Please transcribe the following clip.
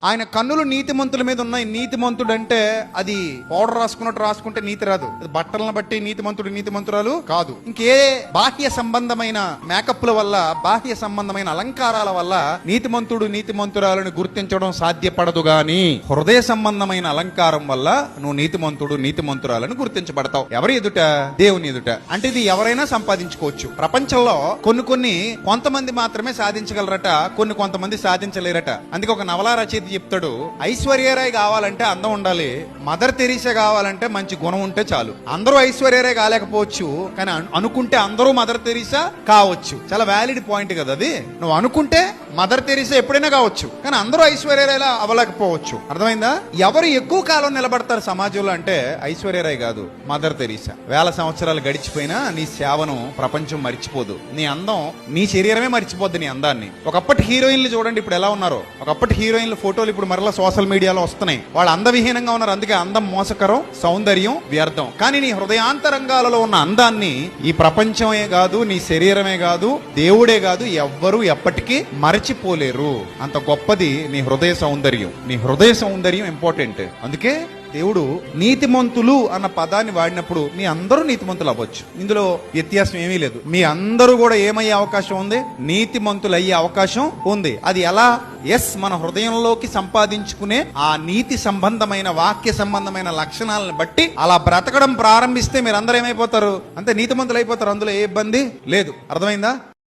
ఆయన కన్నులు నీతిమంతుల మీద ఉన్నాయి. నీతిమంతుడు అంటే అది పౌడర్ రాసుకున్నట్టు రాసుకుంటే నీతి రాదు. బట్టలను బట్టి నీతిమంతుడు నీతిమంతురాలు కాదు. ఇంకే బాహ్య సంబంధమైన మేకప్ల వల్ల, బాహ్య సంబంధమైన అలంకారాల వల్ల నీతిమంతుడు నీతిమంతురాలను గుర్తించడం సాధ్యపడదు గాని హృదయ సంబంధమైన అలంకారం వల్ల నువ్వు నీతిమంతుడు నీతిమంతురాలను గుర్తించబడతావు. ఎవరి ఎదుట? దేవుని ఎదుట. అంటే ఇది ఎవరైనా సంపాదించుకోవచ్చు. ప్రపంచంలో కొన్ని కొంతమంది మాత్రమే సాధించగలరట, కొంతమంది సాధించలేరట. అందుకే ఒక నవలా రచయిత చెప్తాడు, ఐశ్వర్యరాయ్ కావాలంటే అందం ఉండాలి, మదర్ తెరీసా కావాలంటే మంచి గుణం ఉంటే చాలు. అందరూ ఐశ్వర్యరాయ్ కాలేకపోవచ్చు, కానీ అనుకుంటే అందరూ మదర్ తెరీసా కావచ్చు. చాలా వ్యాలిడ్ పాయింట్ కదా అది. నువ్వు అనుకుంటే మదర్ తెరీసా ఎప్పుడైనా కావచ్చు, కానీ అందరూ ఐశ్వర్యరాయ్లా అవ్వలేకపోవచ్చు. అర్థమైందా? ఎవరు ఎక్కువ కాలం నిలబడతారు సమాజంలో అంటే ఐశ్వర్యరాయ్ కాదు, మదర్ తెరీసా. 1000 సంవత్సరాలు గడిచిపోయినా నీ సేవను ప్రపంచం మర్చిపోదు. నీ అందం, నీ శరీరమే మర్చిపోద్ది నీ అందాన్ని. ఒకప్పటి హీరోయిన్లు చూడండి ఇప్పుడు ఎలా ఉన్నారో. ఒకప్పటి హీరోయిన్ల ఫోటోలు ఇప్పుడు మరలా సోషల్ మీడియాలో వస్తున్నాయి. వాళ్ళు అందవిహీనంగా ఉన్నారు. అందుకే అందం మోసకరం, సౌందర్యం వ్యర్థం. కానీ నీ హృదయాంతరంగాలలో ఉన్న అందాన్ని ఈ ప్రపంచమే కాదు, నీ శరీరమే కాదు, దేవుడే కాదు, ఎవ్వరూ ఎప్పటికీ మరచిపోలేరు. అంత గొప్పది నీ హృదయ సౌందర్యం. నీ హృదయ సౌందర్యం ఇంపార్టెంట్. అందుకే దేవుడు నీతిమంతులు అన్న పదాన్ని వాడినప్పుడు మీ అందరూ నీతిమంతులు అవ్వచ్చు. ఇందులో వ్యత్యాసం ఏమీ లేదు. మీ అందరూ కూడా ఏమయ్యే అవకాశం ఉంది? నీతిమంతులు అయ్యే అవకాశం ఉంది. అది ఎలా? మన హృదయంలోకి సంపాదించుకునే ఆ నీతి సంబంధమైన, వాక్య సంబంధమైన లక్షణాలను బట్టి అలా బ్రతకడం ప్రారంభిస్తే మీరందరూ ఏమైపోతారు? అంతే, నీతిమంతులు అయిపోతారు. అందులో ఏ ఇబ్బంది లేదు. అర్థమైందా?